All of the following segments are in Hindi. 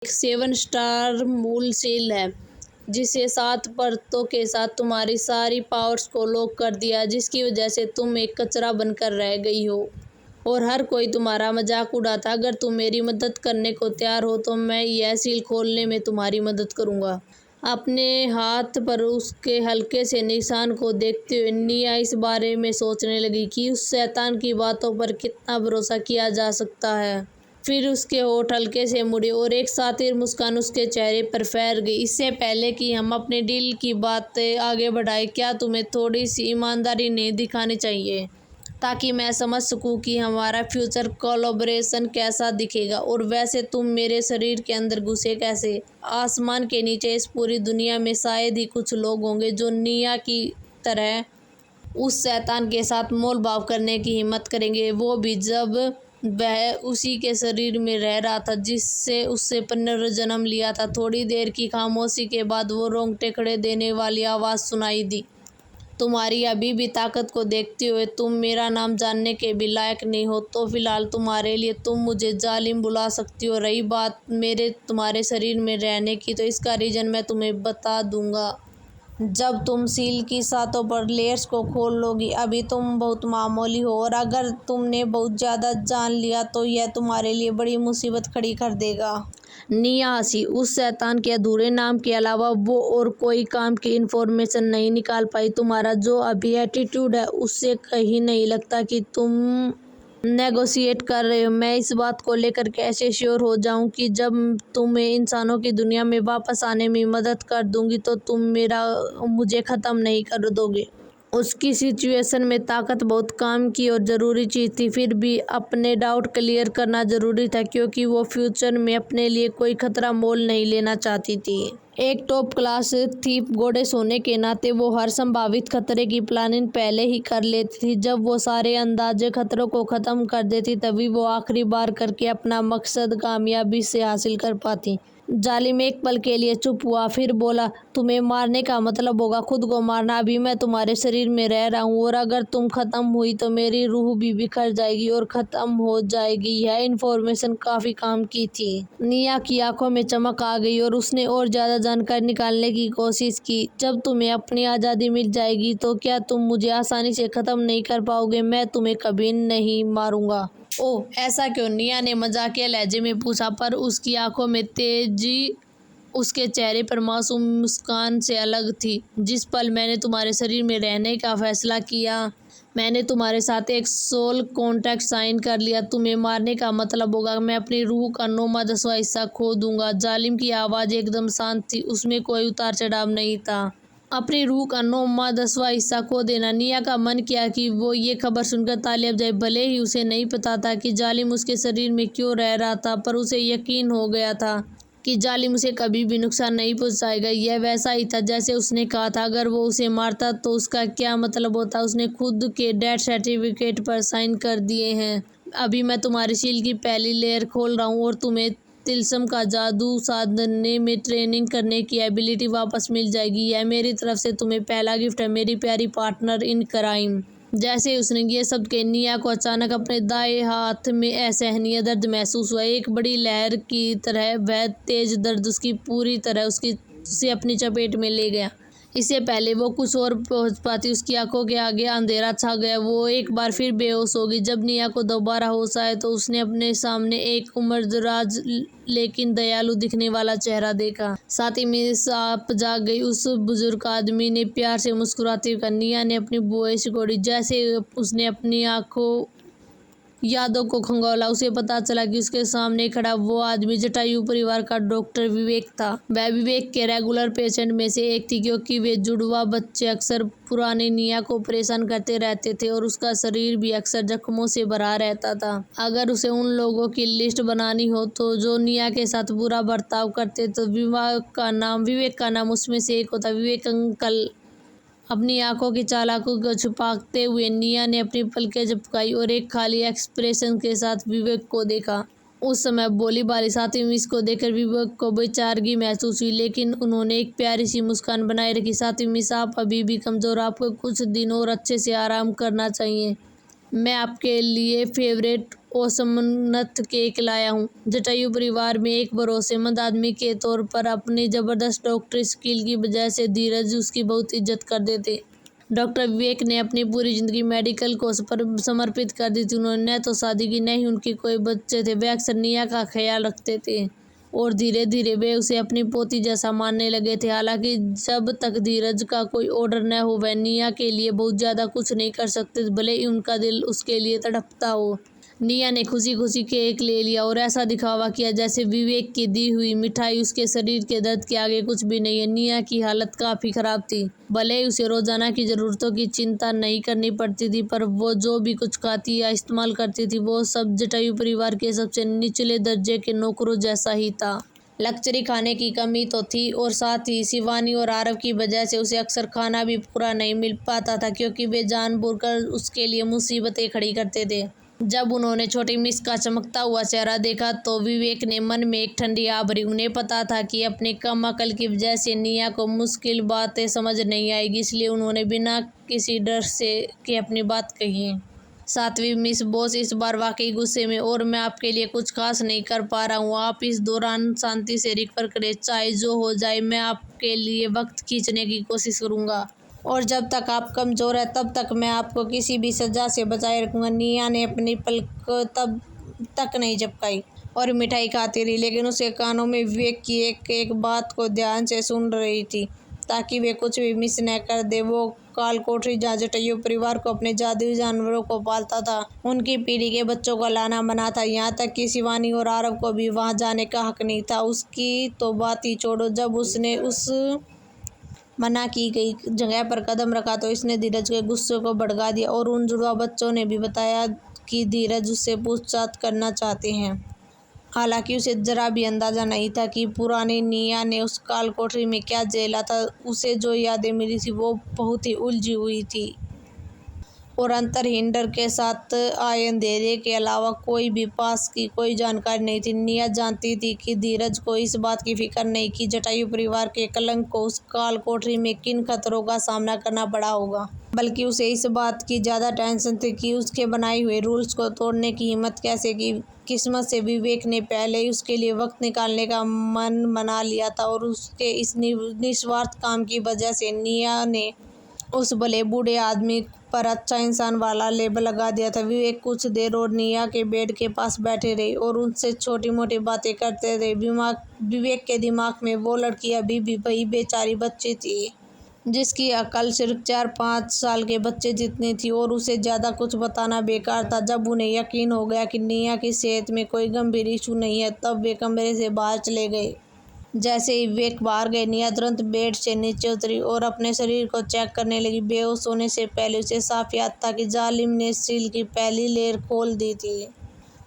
एक 7 स्टार मूल सील है जिसे 7 परतों के साथ तुम्हारी सारी पावर्स को लॉक कर दिया, जिसकी वजह से तुम एक कचरा बनकर रह गई हो और हर कोई तुम्हारा मजाक उड़ाता। अगर तुम मेरी मदद करने को तैयार हो तो मैं यह सील खोलने में तुम्हारी मदद करूंगा। अपने हाथ पर उसके हल्के से निशान को देखते हुए निया इस बारे में सोचने लगी कि उस शैतान की बातों पर कितना भरोसा किया जा सकता है। फिर उसके होठ हल्के से मुड़े और एक सातिर मुस्कान उसके चेहरे पर फैल गई। इससे पहले कि हम अपने डील की बातें आगे बढ़ाएं, क्या तुम्हें थोड़ी सी ईमानदारी नहीं दिखानी चाहिए ताकि मैं समझ सकूं कि हमारा फ्यूचर कोलैबोरेशन कैसा दिखेगा? और वैसे तुम मेरे शरीर के अंदर घुसे कैसे? आसमान के नीचे इस पूरी दुनिया में शायद ही कुछ लोग होंगे जो निया की तरह उस शैतान के साथ मोल भाव करने की हिम्मत करेंगे, वो भी जब वह उसी के शरीर में रह रहा था जिससे उससे पुनर्जन्म लिया था। थोड़ी देर की खामोशी के बाद वो रोंगटे खड़े देने वाली आवाज़ सुनाई दी, तुम्हारी अभी भी ताकत को देखते हुए तुम मेरा नाम जानने के भी लायक नहीं हो, तो फिलहाल तुम्हारे लिए तुम मुझे जालिम बुला सकती हो। रही बात मेरे तुम्हारे शरीर में रहने की, तो इसका रीज़न मैं तुम्हें बता दूंगा जब तुम सील की सातों पर लेयर्स को खोल लोगी। अभी तुम बहुत मामूली हो और अगर तुमने बहुत ज़्यादा जान लिया तो यह तुम्हारे लिए बड़ी मुसीबत खड़ी कर देगा। निया हंसी। उस शैतान के अधूरे नाम के अलावा वो और कोई काम की इन्फॉर्मेशन नहीं निकाल पाई। तुम्हारा जो अभी एटीट्यूड है उससे कहीं नहीं लगता कि तुम नेगोशिएट कर रहे हो। मैं इस बात को लेकर कैसे श्योर हो जाऊं कि जब तुम्हें इंसानों की दुनिया में वापस आने में मदद कर दूंगी तो तुम मुझे ख़त्म नहीं कर दोगे? उसकी सिचुएशन में ताकत बहुत काम की और ज़रूरी चीज़ थी, फिर भी अपने डाउट क्लियर करना ज़रूरी था क्योंकि वो फ्यूचर में अपने लिए कोई खतरा मोल नहीं लेना चाहती थी। एक टॉप क्लास थीफ गॉडेस होने के नाते वो हर संभावित खतरे की प्लानिंग पहले ही कर लेती थी। जब वो सारे अंदाजे खतरों को ख़त्म कर देती तभी वो आखिरी बार करके अपना मकसद कामयाबी से हासिल कर पाती। जालिम एक पल के लिए चुप हुआ, फिर बोला, तुम्हें मारने का मतलब होगा खुद को मारना। अभी मैं तुम्हारे शरीर में रह रहा हूँ और अगर तुम ख़त्म हुई तो मेरी रूह भी बिखर जाएगी और ख़त्म हो जाएगी। यह इन्फॉर्मेशन काफ़ी काम की थी। निया की आंखों में चमक आ गई और उसने और ज़्यादा जानकारी निकालने की कोशिश की। जब तुम्हें अपनी आज़ादी मिल जाएगी तो क्या तुम मुझे आसानी से ख़त्म नहीं कर पाओगे? मैं तुम्हें कभी नहीं मारूंगा। ओह, ऐसा क्यों? निया ने मजाकिया लहजे में पूछा, पर उसकी आंखों में तेजी उसके चेहरे पर मासूम मुस्कान से अलग थी। जिस पल मैंने तुम्हारे शरीर में रहने का फैसला किया, मैंने तुम्हारे साथ एक सोल कॉन्ट्रैक्ट साइन कर लिया। तुम्हें मारने का मतलब होगा मैं अपनी रूह का 9वां-10वां हिस्सा खो दूंगा। जालिम की आवाज़ एकदम शांत थी, उसमें कोई उतार चढ़ाव नहीं था। अपनी रूह का 9वां-10वां हिस्सा खो देना? निया का मन किया कि वो ये खबर सुनकर तालियां बजाए। भले ही उसे नहीं पता था कि जालिम उसके शरीर में क्यों रह रहा था, पर उसे यकीन हो गया था कि जालिम उसे कभी भी नुकसान नहीं पहुंचाएगा। यह वैसा ही था जैसे उसने कहा था। अगर वो उसे मारता तो उसका क्या मतलब होता? उसने खुद के डेथ सर्टिफिकेट पर साइन कर दिए हैं। अभी मैं तुम्हारी सील की पहली लेयर खोल रहा हूँ और तुम्हें तिलस्म का जादू साधने में ट्रेनिंग करने की एबिलिटी वापस मिल जाएगी। यह मेरी तरफ से तुम्हें पहला गिफ्ट है, मेरी प्यारी पार्टनर इन क्राइम। जैसे उसने ये शब्द कहे, निया को अचानक अपने दाएं हाथ में असहनीय दर्द महसूस हुआ। एक बड़ी लहर की तरह वह तेज दर्द उसकी पूरी तरह उसे अपनी चपेट में ले गया। इससे पहले वो कुछ और पहुंच पाती, उसकी आंखों के आगे अंधेरा छा गया। वो एक बार फिर बेहोश हो गई। जब निया को दोबारा होश आया तो उसने अपने सामने एक उम्रदराज लेकिन दयालु दिखने वाला चेहरा देखा। साथ ही मिस आप जाग गई, उस बुजुर्ग आदमी ने प्यार से मुस्कुराते हुए कहा। निया ने अपनी भुएं सिकोड़ी। जैसे उसने अपनी आंखों यादों को खंगोला, उसे पता चला कि उसके सामने खड़ा वो आदमी जटायु परिवार का डॉक्टर विवेक था। वह विवेक के रेगुलर पेशेंट में से एक थी क्योंकि वे जुड़वा बच्चे अक्सर पुराने निया को परेशान करते रहते थे और उसका शरीर भी अक्सर जख्मों से भरा रहता था। अगर उसे उन लोगों की लिस्ट बनानी हो तो जो निया के साथ बुरा बर्ताव करते तो विवेक का नाम उसमें से एक होता। विवेक अंकल। अपनी आंखों की चालाकों को छुपाते हुए निया ने अपनी पलकें झपकाई और एक खाली एक्सप्रेशन के साथ विवेक को देखा। उस समय बोली बाली साथी मिस को देखकर विवेक को बेचारगी महसूस हुई, लेकिन उन्होंने एक प्यारी सी मुस्कान बनाए रखी। साथी मिस, आप अभी भी कमज़ोर, आपको कुछ दिन और अच्छे से आराम करना चाहिए। मैं आपके लिए फेवरेट और सम्मत केक लाया हूँ। जटायु परिवार में एक भरोसेमंद आदमी के तौर पर अपनी जबरदस्त डॉक्टरी स्किल की वजह से धीरज उसकी बहुत इज्जत करते थे। डॉक्टर विवेक ने अपनी पूरी जिंदगी मेडिकल को समर्पित कर दी थी। उन्होंने न तो शादी की, न ही उनके कोई बच्चे थे। वे अक्सर निया का ख्याल रखते थे और धीरे धीरे वे उसे अपनी पोती जैसा मानने लगे थे। हालांकि जब तक धीरज का कोई ऑर्डर न हो वह निया के लिए बहुत ज़्यादा कुछ नहीं कर सकते, भले ही उनका दिल उसके लिए तड़पता हो। निया ने खुशी खुशी केक ले लिया और ऐसा दिखावा किया जैसे विवेक की दी हुई मिठाई उसके शरीर के दर्द के आगे कुछ भी नहीं है। निया की हालत काफ़ी ख़राब थी। भले ही उसे रोज़ाना की ज़रूरतों की चिंता नहीं करनी पड़ती थी, पर वो जो भी कुछ खाती या इस्तेमाल करती थी वो सब जटायु परिवार के सबसे निचले दर्जे के नौकरों जैसा ही था। लग्जरी खाने की कमी तो थी और साथ ही शिवानी और आरव की वजह से उसे अक्सर खाना भी पूरा नहीं मिल पाता था, क्योंकि वे जानबूझकर उसके लिए मुसीबतें खड़ी करते थे। जब उन्होंने छोटी मिस का चमकता हुआ चेहरा देखा तो विवेक ने मन में एक ठंडी आ भरी। उन्हें पता था कि अपने कम अकल की वजह से निया को मुश्किल बातें समझ नहीं आएगी, इसलिए उन्होंने बिना किसी डर से कि अपनी बात कही। सातवीं मिस बॉस, इस बार वाकई गुस्से में और मैं आपके लिए कुछ खास नहीं कर पा रहा हूँ। आप इस दौरान शांति से रिकवर करें, चाहे जो हो जाए। मैं आपके लिए वक्त खींचने की कोशिश करूँगा और जब तक आप कमज़ोर है तब तक मैं आपको किसी भी सज़ा से बचाए रखूँगा। निया ने अपनी पलक तब तक नहीं झपकाई और मिठाई खाती रही, लेकिन उसके कानों में विवेक की एक एक बात को ध्यान से सुन रही थी ताकि वे कुछ भी मिस न कर दे। वो काल कोठरी जहाँ जटायु परिवार को अपने जादुई जानवरों को पालता था, उनकी पीढ़ी के बच्चों का लाना मना था। यहाँ तक कि शिवानी और आरव को भी वहाँ जाने का हक नहीं था। उसकी तो बात ही छोड़ो, जब उसने उस मना की गई जगह पर कदम रखा तो इसने धीरज के गुस्से को भड़का दिया और उन जुड़वा बच्चों ने भी बताया कि धीरज उससे पूछताछ करना चाहते हैं। हालांकि उसे जरा भी अंदाजा नहीं था कि पुरानी निया ने उस काल कोठरी में क्या झेला था। उसे जो यादें मिली थी वो बहुत ही उलझी हुई थी और अंतरहीन डर के साथ आए अंधेरे के अलावा कोई भी पास की कोई जानकारी नहीं थी। निया जानती थी कि धीरज को इस बात की फिक्र नहीं कि जटायु परिवार के कलंक को उस काल कोठरी में किन खतरों का सामना करना पड़ा होगा, बल्कि उसे इस बात की ज़्यादा टेंशन थी कि उसके बनाए हुए रूल्स को तोड़ने की हिम्मत कैसे की। किस्मत से विवेक ने पहले ही उसके लिए वक्त निकालने का मन बना लिया था और उसके इस निस्वार्थ काम की वजह से निया ने उस भले बूढ़े आदमी पर अच्छा इंसान वाला लेबल लगा दिया था। विवेक कुछ देर और निया के बेड के पास बैठे रहे और उनसे छोटी मोटी बातें करते रहे। विवेक के दिमाग में वो लड़की अभी भी वही बेचारी बच्ची थी जिसकी अकल सिर्फ 4-5 साल के बच्चे जितनी थी और उसे ज़्यादा कुछ बताना बेकार था। जब उन्हें यकीन हो गया कि निया की सेहत में कोई गंभीर इशू नहीं है तब वे कमरे से बाहर चले गए। जैसे ही विवेक बाहर गए निया तुरंत बेड से नीचे उतरी और अपने शरीर को चेक करने लगी। बेहोश होने से पहले उसे साफ याद था कि जालिम ने सील की पहली लेयर खोल दी थी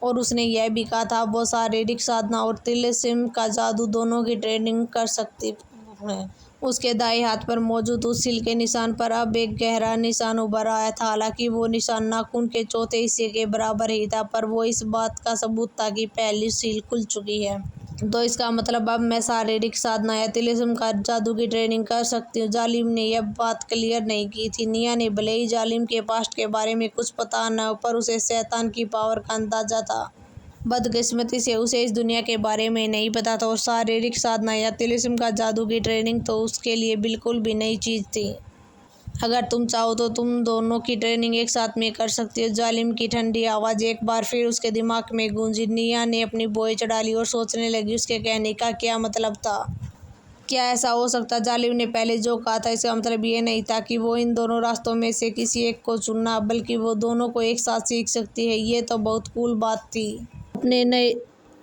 और उसने यह भी कहा था वो शारीरिक साधना और तिलिस्म का जादू दोनों की ट्रेनिंग कर सकती है। उसके दाएं हाथ पर मौजूद उस सील के निशान पर अब एक गहरा निशान उभर आया था। हालांकि वो निशान नाखून के चौथे हिस्से के बराबर ही था, पर वो इस बात का सबूत था कि पहली सील खुल चुकी है। तो इसका मतलब अब मैं शारीरिक साधना या तिलिस्म का जादू की ट्रेनिंग कर सकती हूँ। जालिम ने यह बात क्लियर नहीं की थी। निया ने भले ही जालिम के पास्ट के बारे में कुछ पता न हो, पर उसे शैतान की पावर का अंदाजा था। बदकिस्मती से उसे इस दुनिया के बारे में नहीं पता था और शारीरिक साधना या तिलिस्म का जादू की ट्रेनिंग तो उसके लिए बिल्कुल भी नई चीज़ थी। अगर तुम चाहो तो तुम दोनों की ट्रेनिंग एक साथ में कर सकती हो। जालिम की ठंडी आवाज़ एक बार फिर उसके दिमाग में गूंजी। निया ने अपनी बोई चढ़ा ली और सोचने लगी उसके कहने का क्या मतलब था। क्या ऐसा हो सकता? जालिम ने पहले जो कहा था इसका मतलब ये नहीं था कि वो इन दोनों रास्तों में से किसी एक को चुनना, बल्कि वो दोनों को एक साथ सीख सकती है। ये तो बहुत कूल बात थी।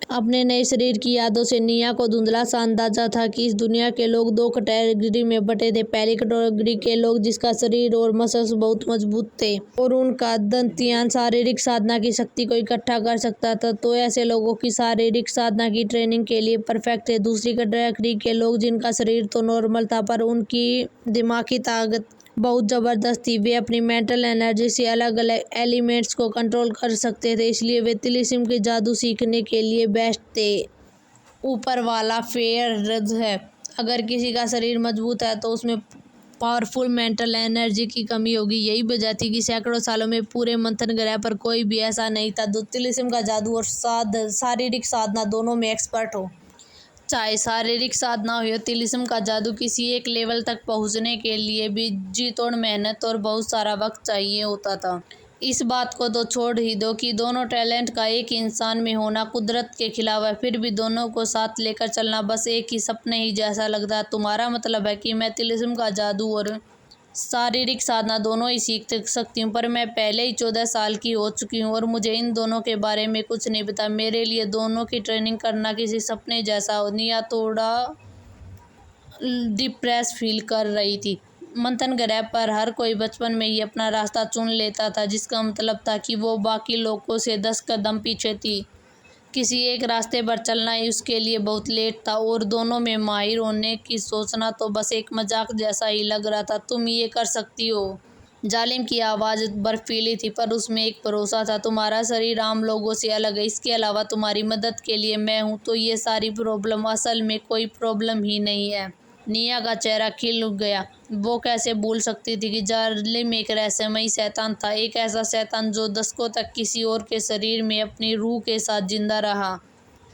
अपने नए शरीर की यादों से निया को धुंधला सा अंदाजा था कि इस दुनिया के लोग 2 कैटेगरी में बटे थे। पहली कैटेगरी के लोग जिसका शरीर और मसल्स बहुत मजबूत थे और उनका दंतियान शारीरिक साधना की शक्ति को इकट्ठा कर सकता था, तो ऐसे लोगों की शारीरिक साधना की ट्रेनिंग के लिए परफेक्ट थे। दूसरी कैटेगरी के लोग जिनका शरीर तो नॉर्मल था पर उनकी दिमागी ताकत बहुत ज़बरदस्त थी। वे अपनी मेंटल एनर्जी से अलग अलग एलिमेंट्स को कंट्रोल कर सकते थे, इसलिए वे तिलिस्म के जादू सीखने के लिए बेस्ट थे। ऊपर वाला फेयर है। अगर किसी का शरीर मजबूत है तो उसमें पावरफुल मेंटल एनर्जी की कमी होगी। यही वजह थी कि सैकड़ों सालों में पूरे मंथन ग्रह पर कोई भी ऐसा नहीं था जो तिलिस्म का जादू और शारीरिक साधना दोनों में एक्सपर्ट हो। चाहे शारीरिक साधना हो या तिलिस्म का जादू, किसी एक लेवल तक पहुंचने के लिए भी जी तोड़ मेहनत और बहुत सारा वक्त चाहिए होता था। इस बात को तो छोड़ ही दो कि दोनों टैलेंट का एक इंसान में होना कुदरत के खिलाफ है, फिर भी दोनों को साथ लेकर चलना बस एक ही सपने ही जैसा लगता है। तुम्हारा मतलब है कि मैं तिलिस्म का जादू और शारीरिक साधना दोनों ही सीख सकती हूँ, पर मैं पहले ही 14 साल की हो चुकी हूँ और मुझे इन दोनों के बारे में कुछ नहीं पता। मेरे लिए दोनों की ट्रेनिंग करना किसी सपने जैसा हो। निया थोड़ा डिप्रेस फील कर रही थी। मंथन ग्रह पर हर कोई बचपन में ही अपना रास्ता चुन लेता था, जिसका मतलब था कि वो बाकी लोगों से 10 कदम पीछे थी। किसी एक रास्ते पर चलना ही उसके लिए बहुत लेट था और दोनों में माहिर होने की सोचना तो बस एक मजाक जैसा ही लग रहा था। तुम ये कर सकती हो। जालिम की आवाज़ बर्फीली थी, पर उसमें एक भरोसा था। तुम्हारा शरीर आम लोगों से अलग है, इसके अलावा तुम्हारी मदद के लिए मैं हूँ, तो ये सारी प्रॉब्लम असल में कोई प्रॉब्लम ही नहीं है। निया का चेहरा खिल गया। वो कैसे भूल सकती थी कि जालिम एक रहस्यमयी शैतान था, एक ऐसा शैतान जो दशकों तक किसी और के शरीर में अपनी रूह के साथ जिंदा रहा।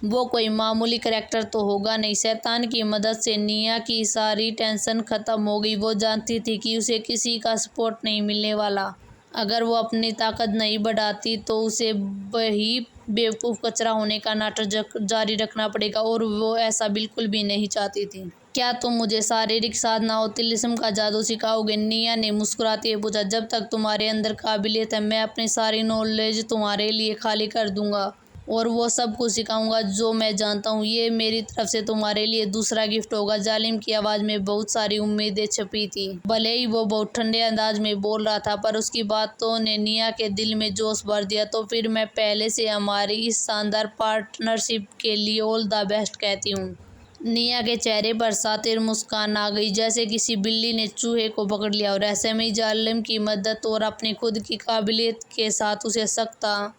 वो कोई मामूली करैक्टर तो होगा नहीं। शैतान की मदद से निया की सारी टेंशन खत्म हो गई। वो जानती थी कि उसे किसी का सपोर्ट नहीं मिलने वाला। अगर वो अपनी ताकत नहीं बढ़ाती तो उसे वही बेवकूफ़ कचरा होने का नाटक जारी रखना पड़ेगा, और वो ऐसा बिल्कुल भी नहीं चाहती थी। क्या तुम मुझे शारीरिक साधना और तिलिस्म का जादू सिखाओगे? निया ने मुस्कुराते हुए पूछा। जब तक तुम्हारे अंदर काबिलियत है, मैं अपनी सारी नॉलेज तुम्हारे लिए खाली कर दूंगा और वो सब कुछ सिखाऊंगा जो मैं जानता हूँ। ये मेरी तरफ से तुम्हारे लिए दूसरा गिफ्ट होगा। जालिम की आवाज़ में बहुत सारी उम्मीदें छुपी थी। भले ही वो बहुत ठंडे अंदाज में बोल रहा था, पर उसकी बातों ने निया के दिल में जोश भर दिया। तो फिर मैं पहले से हमारी इस शानदार पार्टनरशिप के लिए ऑल द बेस्ट कहती हूँ। निया के चेहरे पर सातिर मुस्कान आ गई, जैसे किसी बिल्ली ने चूहे को पकड़ लिया। और रहस्यमयी जालिम की मदद और अपनी खुद की काबिलियत के साथ उसे सकता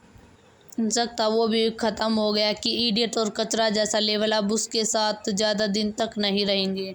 वो भी ख़त्म हो गया कि इडियट और कचरा जैसा लेवल अब उसके साथ ज़्यादा दिन तक नहीं रहेंगे।